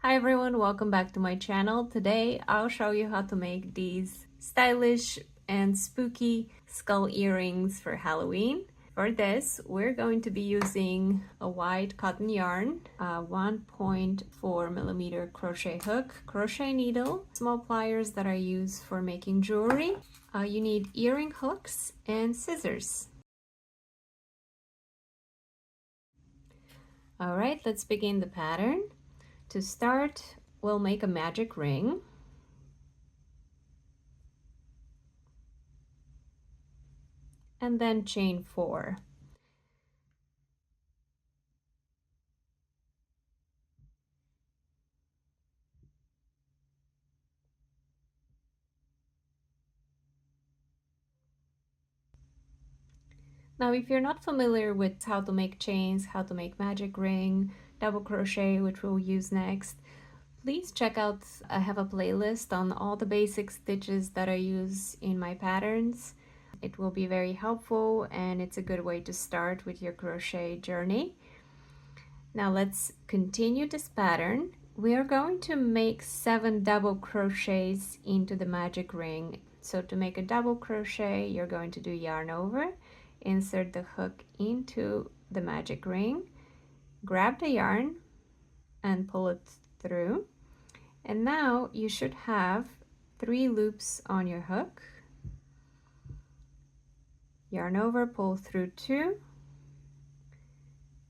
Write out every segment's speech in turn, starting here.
Hi everyone, welcome back to my channel. Today I'll show you how to make these stylish and spooky skull earrings for Halloween. For this, we're going to be using a white cotton yarn, a 1.4 millimeter crochet hook, crochet needle, small pliers that I use for making jewelry. You need earring hooks and scissors. All right, let's begin the pattern. To start, we'll make a magic ring. And then chain 4. Now, if you're not familiar with how to make chains, how to make magic ring, double crochet, which we'll use next, please check out, I have a playlist on all the basic stitches that I use in my patterns. It will be very helpful and it's a good way to start with your crochet journey. Now let's continue this pattern. We are going to make 7 double crochets into the magic ring. So to make a double crochet, you're going to do yarn over, insert the hook into the magic ring, grab the yarn and pull it through. And now you should have 3 loops on your hook. Yarn over, pull through 2.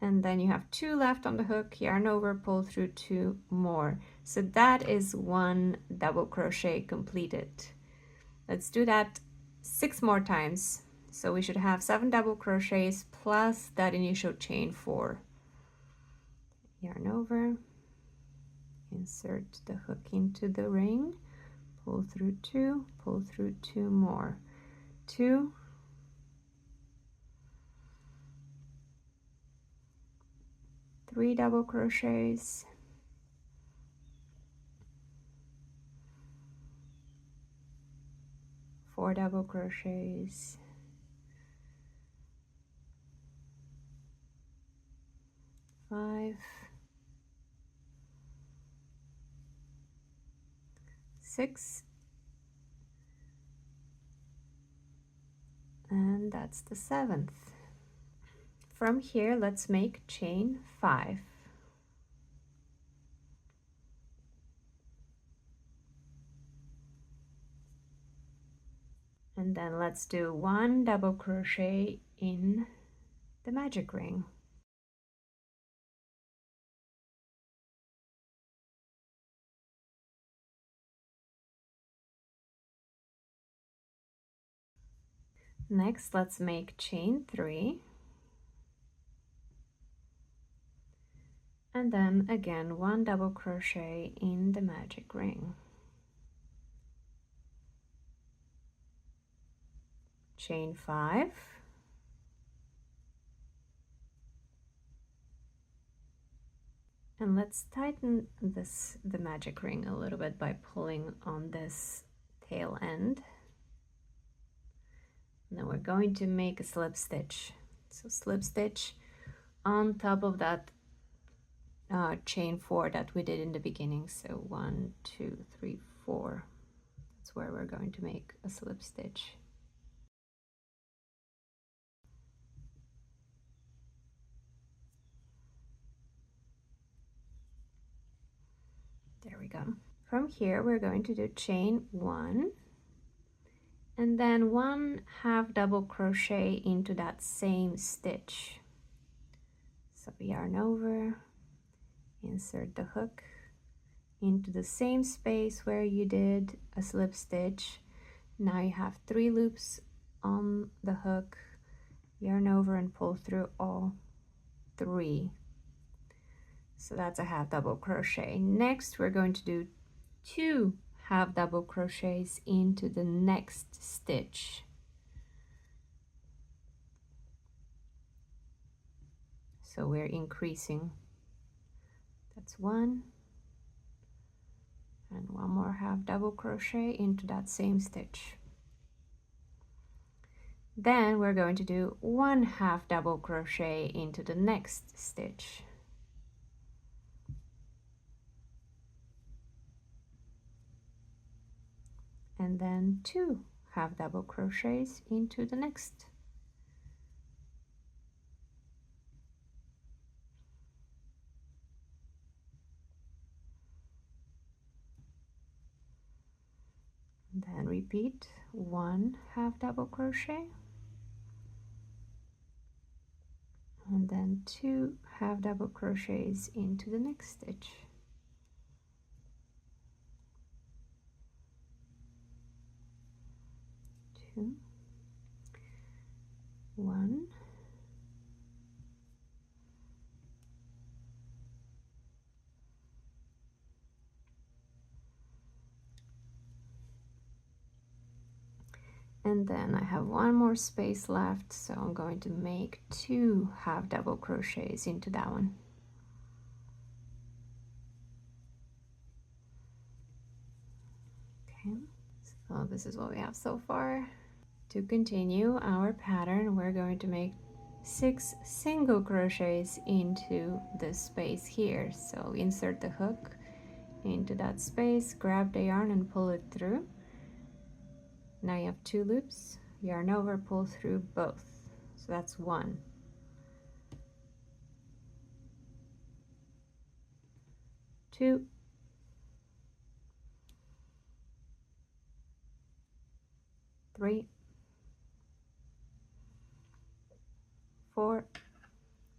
And then you have 2 left on the hook, yarn over, pull through 2 more. So that is 1 double crochet completed. Let's do that 6 more times. So we should have 7 double crochets plus that initial chain 4. Yarn over, insert the hook into the ring, pull through 2, pull through 2 more. 2, 3 double crochets, 4 double crochets, 5, 6, and that's the 7th. From here, let's make chain 5. And then let's do 1 double crochet in the magic ring. Next, let's make chain 3. And then again 1 double crochet in the magic ring. Chain 5. And let's tighten the magic ring a little bit by pulling on this tail end. And then we're going to make a slip stitch. So slip stitch on top of that chain 4 that we did in the beginning. So 1, 2, 3, 4. That's where we're going to make a slip stitch. There we go. From here we're going to do chain 1 and then 1/2 double crochet into that same stitch. So yarn over, insert the hook into the same space where you did a slip stitch. Now you have 3 loops on the hook, yarn over and pull through all 3. So that's a 1/2 double crochet. Next we're going to do 2 1/2 double crochets into the next stitch. So we're increasing. That's 1 and 1 more 1/2 double crochet into that same stitch. Then we're going to do 1/2 double crochet into the next stitch. and then 2 half double crochets into the next. Then repeat 1 half double crochet, and then 2 half double crochets into the next stitch. 2, 1, and then I have one more space left, so I'm going to make 2 half double crochets into that one. Okay, so this is what we have so far. To continue our pattern, we're going to make 6 single crochets into this space here. So insert the hook into that space, grab the yarn and pull it through. Now you have 2 loops, yarn over, pull through both. So that's 1. 2, 3, 4.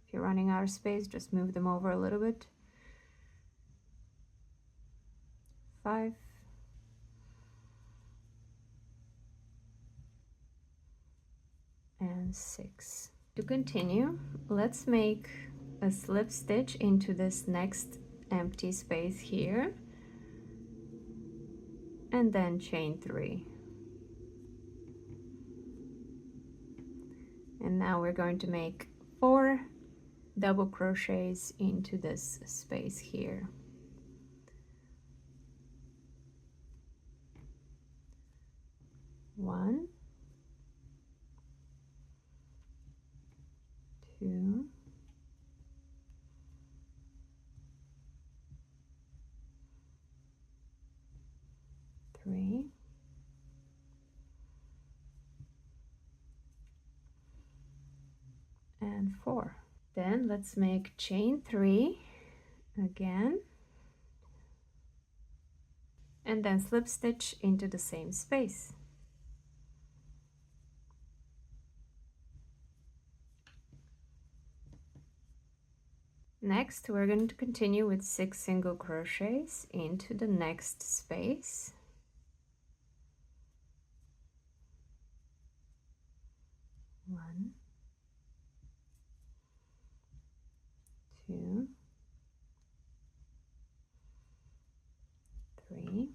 If you're running out of space, just move them over a little bit. 5, and 6. To continue, let's make a slip stitch into this next empty space here, and then chain 3. And now we're going to make 4 double crochets into this space here. 1, 2, 3, and 4. Then let's make chain 3 again, and then slip stitch into the same space. Next, we're going to continue with 6 single crochets into the next space. 1, 2, 3,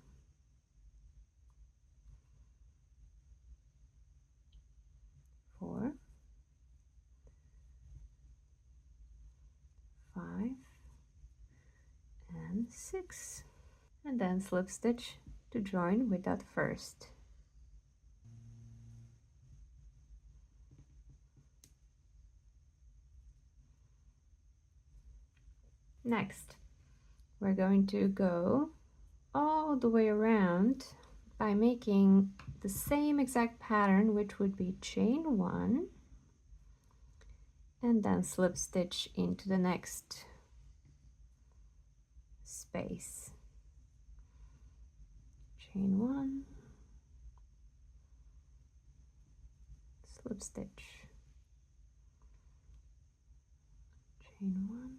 4, 5, and 6. And then slip stitch to join with that first. Next, we're going to go all the way around by making the same exact pattern, which would be chain 1 and then slip stitch into the next space. Chain 1, slip stitch, chain 1,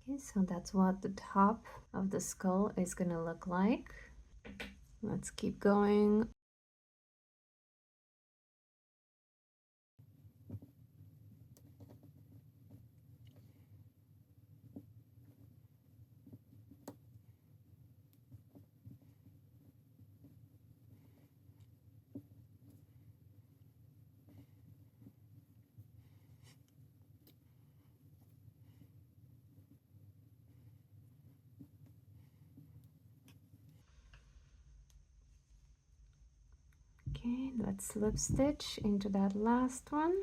okay, so that's what the top of the skull is gonna look like. Let's keep going. Okay, let's slip stitch into that last one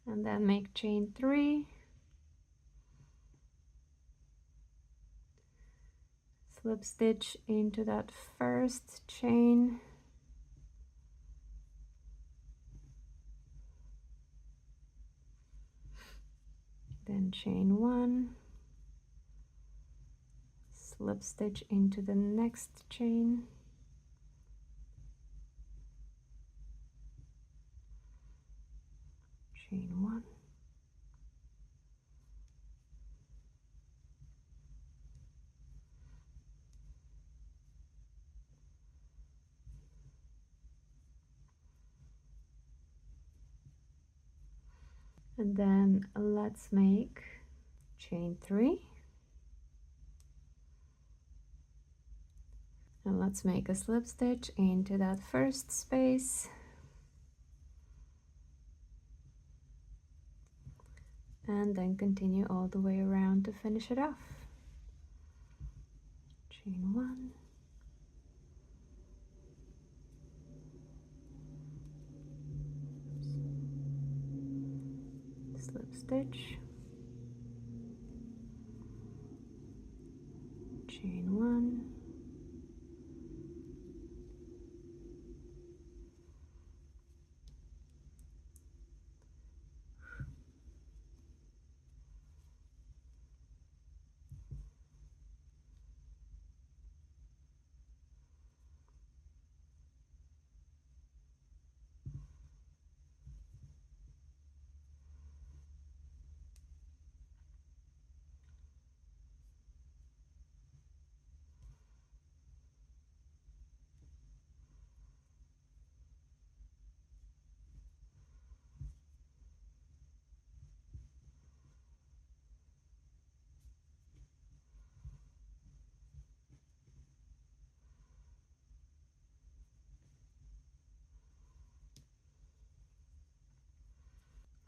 and then make chain 3, slip stitch into that first chain, then chain 1, slip stitch into the next chain, chain 1, and then let's make chain 3, and let's make a slip stitch into that first space, and then continue all the way around to finish it off. Chain 1, slip stitch, chain 1,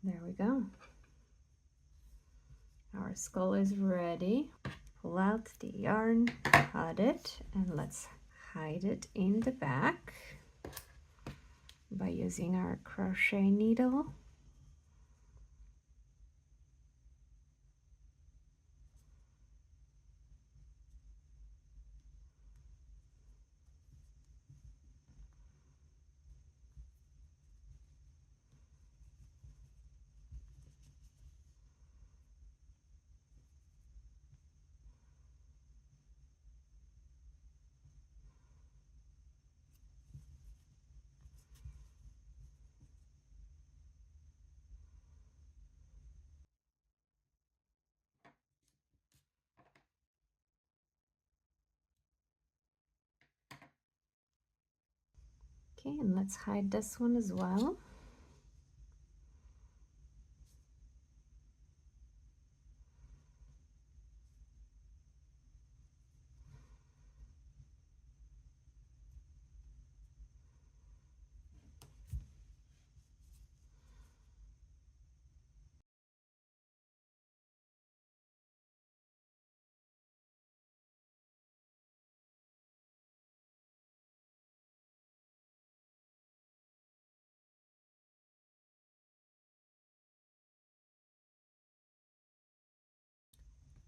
there we go. Our skull is ready. Pull out the yarn, cut it, and let's hide it in the back by using our crochet needle. Okay, and let's hide this one as well.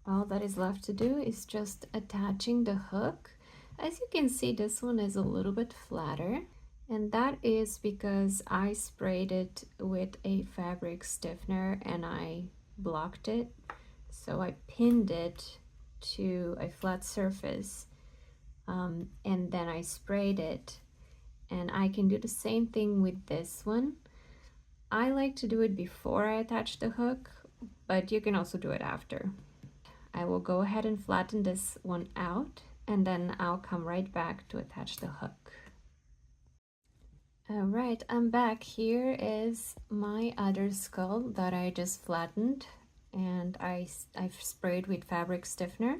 All that is left to do is just attaching the hook. As you can see, this one is a little bit flatter, and that is because I sprayed it with a fabric stiffener and I blocked it. So I pinned it to a flat surface, and then I sprayed it. And I can do the same thing with this one. I like to do it before I attach the hook, but you can also do it after. I will go ahead and flatten this one out, and then I'll come right back to attach the hook. All right, I'm back. Here is my other skull that I just flattened, and I've sprayed with fabric stiffener.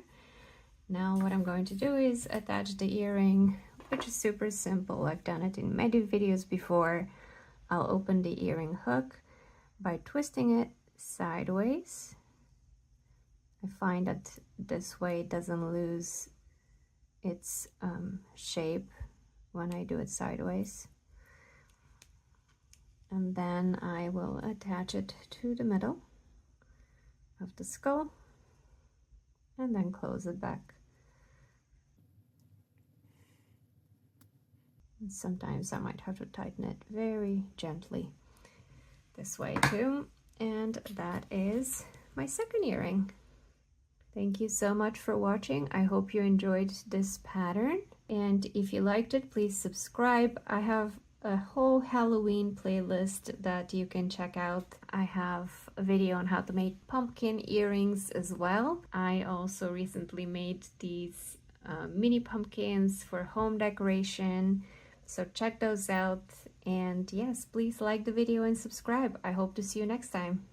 Now what I'm going to do is attach the earring, which is super simple. I've done it in many videos before. I'll open the earring hook by twisting it sideways. I find that this way it doesn't lose its shape when I do it sideways. And then I will attach it to the middle of the skull and then close it back. And sometimes I might have to tighten it very gently this way too. And that is my second earring. Thank you so much for watching. I hope you enjoyed this pattern. And if you liked it, please subscribe. I have a whole Halloween playlist that you can check out. I have a video on how to make pumpkin earrings as well. I also recently made these mini pumpkins for home decoration. So check those out. And yes, please like the video and subscribe. I hope to see you next time.